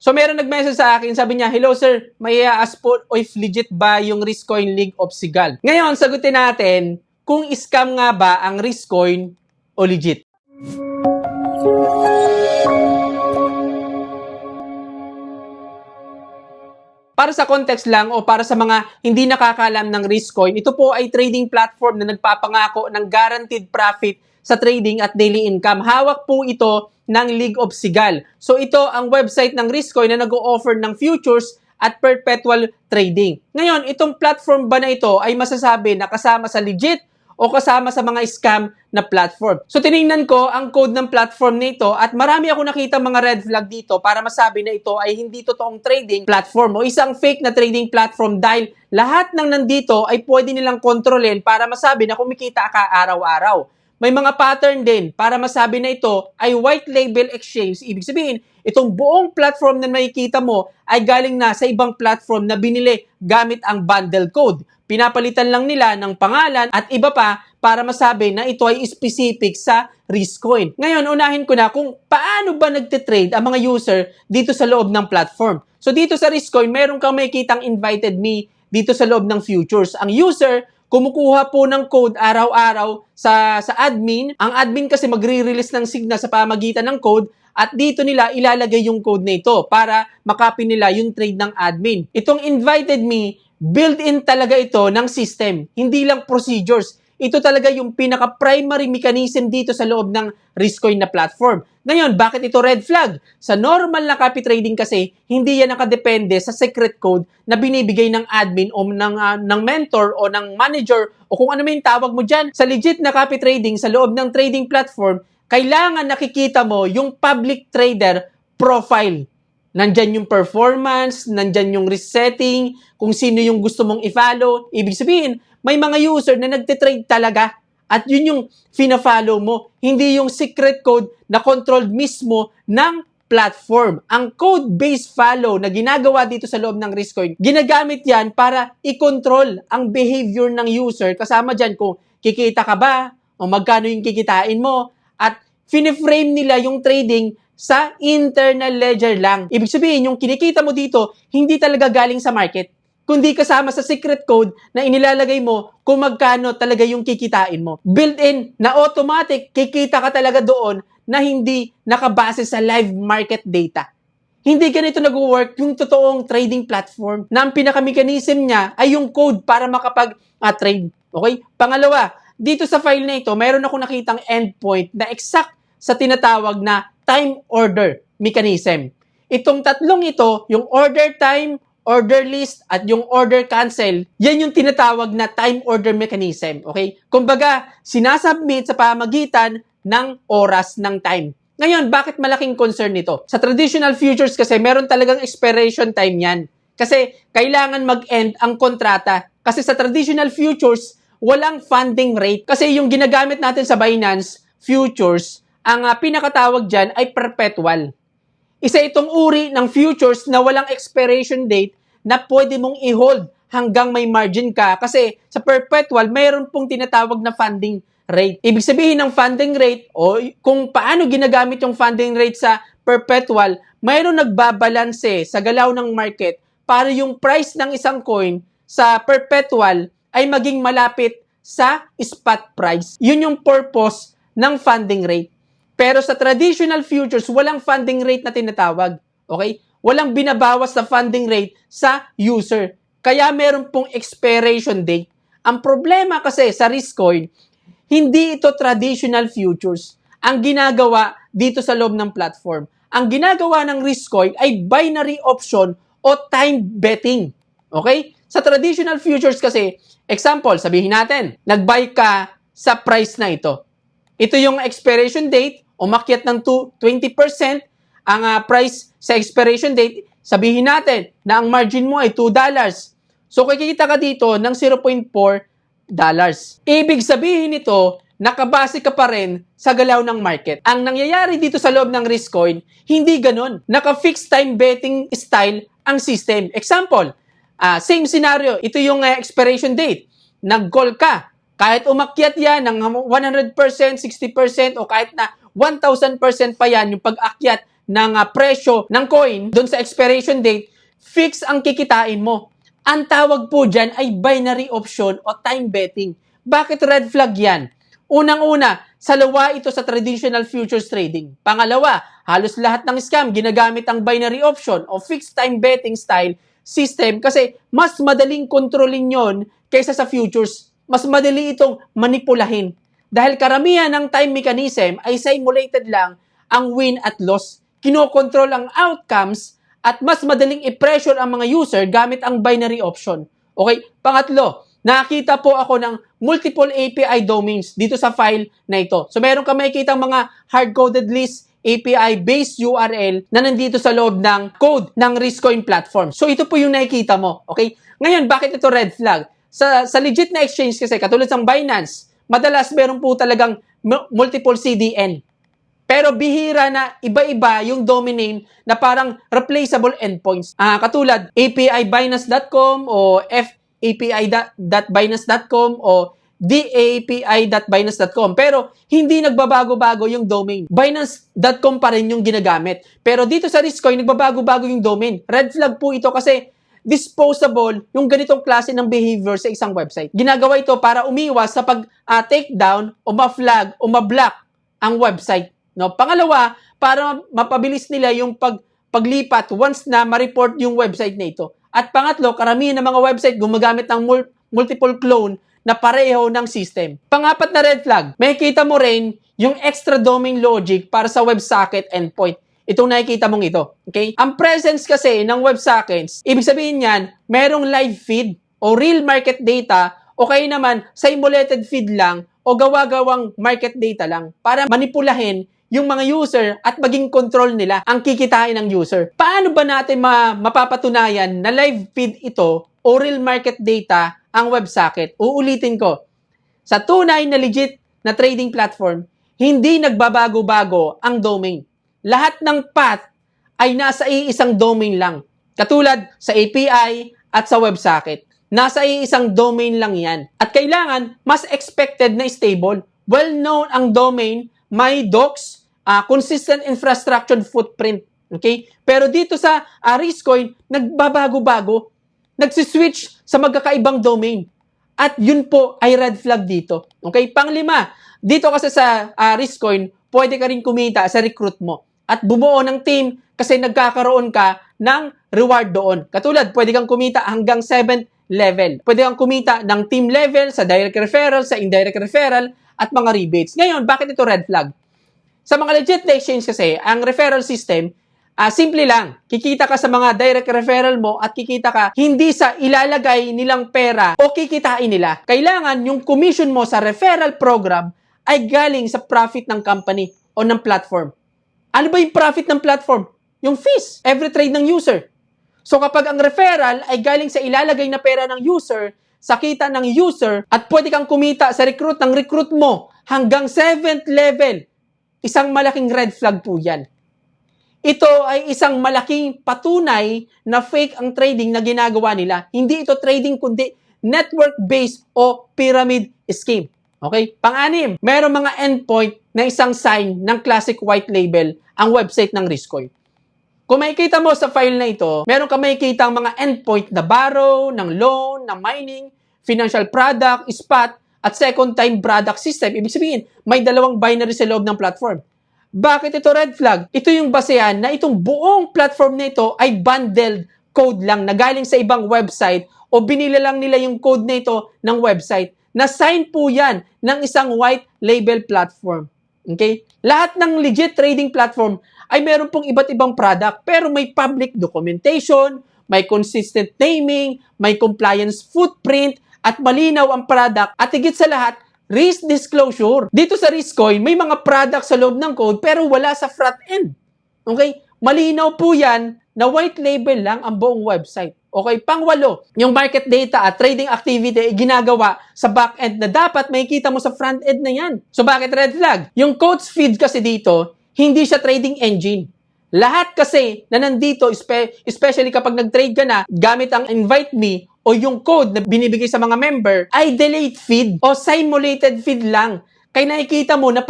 So meron nag-message sa akin, sabi niya, "Hello sir, may i-ask po if legit ba yung Riscoin League of Sigal?" Ngayon, sagutin natin kung scam nga ba ang Riscoin o legit. Para sa context lang o para sa mga hindi nakakaalam ng Riscoin, ito po ay trading platform na nagpapangako ng guaranteed profit sa trading at daily income. Hawak po ito ng League of Sigal. So ito ang website ng Riscoin na nag-o-offer ng futures at perpetual trading. Ngayon, itong platform ba na ito ay masasabi na kasama sa legit o kasama sa mga scam na platform? So tiningnan ko ang code ng platform nito at marami ako nakita mga red flag dito para masabi na ito ay hindi totoong trading platform o isang fake na trading platform dahil lahat ng nandito ay pwede nilang kontrolin para masabi na kumikita ka araw-araw. May mga pattern din para masabi na ito ay white label exchange. Ibig sabihin, itong buong platform na makikita mo ay galing na sa ibang platform na binili gamit ang bundle code. Pinapalitan lang nila ng pangalan at iba pa para masabi na ito ay specific sa Riscoin. Ngayon, unahin ko na kung paano ba nagtitrade ang mga user dito sa loob ng platform. So dito sa Riscoin, meron kang makikitang invited me dito sa loob ng futures. Ang user, kumukuha po ng code araw-araw sa admin. Ang admin kasi magre-release ng signal sa pamagitan ng code at dito nila ilalagay yung code na ito para makopy nila yung trade ng admin. Itong invited me, built-in talaga ito ng system, hindi lang procedures. Ito talaga yung pinaka-primary mechanism dito sa loob ng Riscoin na platform. Ngayon, bakit ito red flag? Sa normal na copy trading kasi, hindi yan nakadepende sa secret code na binibigay ng admin o ng mentor o ng manager o kung ano may tawag mo dyan. Sa legit na copy trading sa loob ng trading platform, kailangan nakikita mo yung public trader profile. Nandyan yung performance, nandyan yung resetting, kung sino yung gusto mong i-follow. Ibig sabihin, may mga user na nagtitrade talaga at yun yung fina-follow mo. Hindi yung secret code na controlled mismo ng platform. Ang code-based follow na ginagawa dito sa loob ng Riscoin, ginagamit yan para i-control ang behavior ng user. Kasama dyan kung kikita ka ba o magkano yung kikitain mo at fini-frame nila yung trading sa internal ledger lang. Ibig sabihin, yung kinikita mo dito, hindi talaga galing sa market, kundi kasama sa secret code na inilalagay mo kung magkano talaga yung kikitain mo. Built-in na automatic, kikita ka talaga doon na hindi nakabase sa live market data. Hindi ganito nag-work yung totoong trading platform na ang pinaka-mechanism niya ay yung code para makapag-trade. Okay? Pangalawa, dito sa file na ito, mayroon ako nakitang endpoint na exact sa tinatawag na time order mechanism. Itong tatlong ito, yung order time, order list, at yung order cancel, yan yung tinatawag na time order mechanism. Okay? Kumbaga, sinasubmit sa pamagitan ng oras ng time. Ngayon, bakit malaking concern nito? Sa traditional futures kasi, meron talagang expiration time yan. Kasi kailangan mag-end ang kontrata. Kasi sa traditional futures, walang funding rate. Kasi yung ginagamit natin sa Binance futures, ang pinakatawag dyan ay perpetual. Isa itong uri ng futures na walang expiration date na pwede mong i-hold hanggang may margin ka. Kasi sa perpetual, mayroon pong tinatawag na funding rate. Ibig sabihin ng funding rate o kung paano ginagamit yung funding rate sa perpetual, mayroon nagbabalanse sa galaw ng market para yung price ng isang coin sa perpetual ay maging malapit sa spot price. Yun yung purpose ng funding rate. Pero sa traditional futures, walang funding rate na tinatawag. Okay? Walang binabawas na funding rate sa user. Kaya meron pong expiration date. Ang problema kasi sa Riscoin, hindi ito traditional futures. Ang ginagawa dito sa loob ng platform. Ang ginagawa ng Riscoin ay binary option o time betting. Okay? Sa traditional futures kasi, example, sabihin natin, nag-buy ka sa price na ito. Ito yung expiration date, umakyat ng 20% ang price sa expiration date, sabihin natin na ang margin mo ay $2. So, kikita ka dito ng $0.4. Ibig sabihin nito, nakabase ka pa rin sa galaw ng market. Ang nangyayari dito sa loob ng Riscoin, hindi ganun. Naka-fixed time betting style ang system. Example, same scenario, ito yung expiration date. Nag-call ka. Kahit umakyat yan ng 100%, 60%, o kahit na 1,000% pa yan yung pag-akyat ng presyo ng coin doon sa expiration date, fix ang kikitain mo. Ang tawag po dyan ay binary option o time betting. Bakit red flag yan? Unang-una, salawa ito sa traditional futures trading. Pangalawa, halos lahat ng scam ginagamit ang binary option o fixed time betting style system kasi mas madaling kontrolin yon kaysa sa futures. Mas madali itong manipulahin. Dahil karamihan ng time mechanism ay simulated lang ang win at loss. Kinokontrol ang outcomes at mas madaling i-pressure ang mga user gamit ang binary option. Okay? Pangatlo, nakita po ako ng multiple API domains dito sa file na ito. So meron ka makikita mga hard-coded list API-based URL na nandito sa loob ng code ng Riscoin platform. So ito po yung nakikita mo. Okay? Ngayon, bakit ito red flag? Sa legit na exchange kasi, katulad ng Binance, madalas meron po talagang multiple CDN. Pero bihira na iba-iba yung domain name na parang replaceable endpoints. Katulad API-binance.com o fapi.binance.com o dapi.binance.com. Pero hindi nagbabago-bago yung domain. Binance.com pa rin yung ginagamit. Pero dito sa Riscoin, nagbabago-bago yung domain. Red flag po ito kasi disposable yung ganitong klase ng behavior sa isang website. Ginagawa ito para umiwas sa pag-take down o ma-flag o ma-block ang website. No? Pangalawa, para mapabilis nila yung paglipat once na ma-report yung website na ito. At pangatlo, karamihan ng mga website gumagamit ng multiple clone na pareho ng system. Pangapat na red flag, makikita mo rin yung extra domain logic para sa WebSocket endpoint. Itong nakikita mong ito. Okay? Ang presence kasi ng WebSockets, ibig sabihin niyan, merong live feed o real market data o kaya naman simulated feed lang o gawa-gawang market data lang para manipulahin yung mga user at maging control nila ang kikitain ng user. Paano ba natin mapapatunayan na live feed ito o real market data ang WebSocket? Uulitin ko. Sa tunay na legit na trading platform, hindi nagbabago-bago ang domain. Lahat ng path ay nasa iisang domain lang. Katulad sa API at sa WebSocket. Nasa iisang domain lang yan. At kailangan mas expected na stable. Well-known ang domain, may docs, consistent infrastructure footprint. Okay? Pero dito sa Riscoin, nagbabago-bago. Nagsiswitch sa magkakaibang domain. At yun po ay red flag dito. Okay? Panglima, dito kasi sa Riscoin, pwede ka rin kumita sa recruit mo. At bumuo ng team kasi nagkakaroon ka ng reward doon. Katulad, pwede kang kumita hanggang 7th level. Pwede kang kumita ng team level, sa direct referral, sa indirect referral, at mga rebates. Ngayon, bakit ito red flag? Sa mga legit na exchange kasi, ang referral system, simple lang. Kikita ka sa mga direct referral mo at kikita ka hindi sa ilalagay nilang pera o kikitain nila. Kailangan yung commission mo sa referral program ay galing sa profit ng company o ng platform. Ano ba yung profit ng platform? Yung fees, every trade ng user. So kapag ang referral ay galing sa ilalagay na pera ng user, sa kita ng user, at pwede kang kumita sa recruit ng recruit mo hanggang 7th level, isang malaking red flag po yan. Ito ay isang malaking patunay na fake ang trading na ginagawa nila. Hindi ito trading kundi network-based o pyramid scheme. Okay? Pang-anim, mayroong mga endpoint na isang sign ng classic white label ang website ng Riscoin. Kung makikita mo sa file na ito, meron ka makikita ang mga endpoint na borrow, ng loan, ng mining, financial product, spot, at second time product system. Ibig sabihin, may dalawang binary sa loob ng platform. Bakit ito red flag? Ito yung basehan na itong buong platform na ito ay bundled code lang na galing sa ibang website o binila lang nila yung code na ito ng website. Na-sign po yan ng isang white label platform. Okay? Lahat ng legit trading platform ay meron pong iba't ibang product pero may public documentation, may consistent naming, may compliance footprint, at malinaw ang product at higit sa lahat, risk disclosure. Dito sa Riscoin, may mga product sa loob ng code pero wala sa front end. Okay? Malinaw po yan na white label lang ang buong website. Okay, pangwalo, yung market data at trading activity ay ginagawa sa back-end na dapat makikita mo sa front-end na yan. So bakit red flag? Yung codes feed kasi dito, hindi siya trading engine. Lahat kasi na nandito, especially kapag nag-trade ka na, gamit ang invite me o yung code na binibigay sa mga member, ay delayed feed o simulated feed lang. Kaya nakikita mo na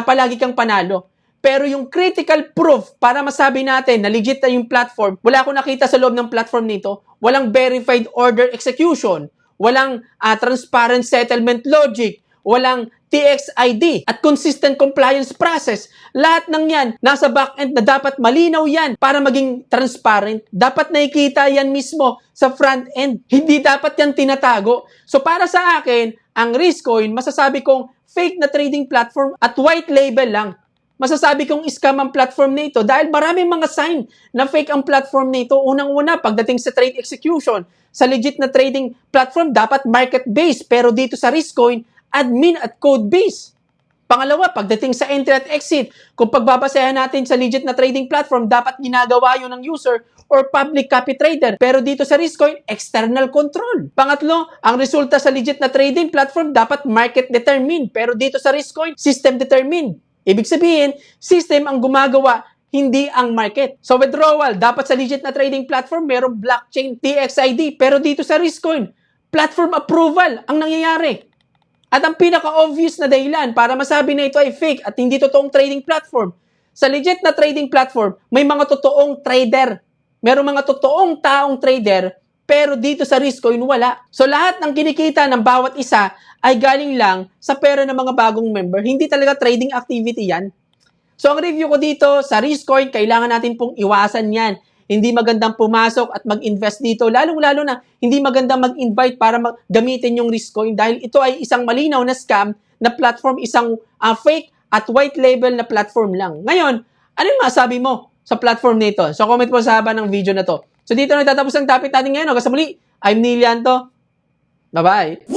palagi kang panalo. Pero yung critical proof para masabi natin na legit na yung platform, wala akong nakita sa loob ng platform nito. Walang verified order execution, walang transparent settlement logic, walang TXID at consistent compliance process. Lahat ng yan, nasa backend na dapat malinaw yan para maging transparent. Dapat nakikita yan mismo sa front end. Hindi dapat yan tinatago. So para sa akin, ang Riscoin, masasabi kong fake na trading platform at white label lang. Masasabi kong scam ang platform nito dahil maraming mga sign na fake ang platform nito. Unang-una, pagdating sa trade execution, sa legit na trading platform, dapat market-based. Pero dito sa Riscoin, admin at code-based. Pangalawa, pagdating sa entry at exit, kung pagbabasehan natin sa legit na trading platform, dapat ginagawa yun ng user or public copy trader. Pero dito sa Riscoin, external control. Pangatlo, ang resulta sa legit na trading platform, dapat market determined. Pero dito sa Riscoin, system determined. Ibig sabihin, system ang gumagawa, hindi ang market. So withdrawal, dapat sa legit na trading platform, merong blockchain TXID. Pero dito sa Riscoin, platform approval ang nangyayari. At ang pinaka-obvious na dahilan para masabi na ito ay fake at hindi totoong trading platform. Sa legit na trading platform, may mga totoong trader. Merong mga totoong taong trader, pero dito sa Riscoin, wala. So lahat ng kinikita ng bawat isa ay galing lang sa pera ng mga bagong member. Hindi talaga trading activity yan. So ang review ko dito sa Riscoin, kailangan natin pong iwasan yan. Hindi magandang pumasok at mag-invest dito. Lalong-lalo na hindi magandang mag-invite para gamitin yung Riscoin dahil ito ay isang malinaw na scam na platform, isang fake at white label na platform lang. Ngayon, ano yung masabi mo sa platform nito? So comment po sa haba ng video na to. So dito na nagtatapos ang topic natin ngayon. Hanggang sa muli, I'm Neil Yanto. Bye-bye.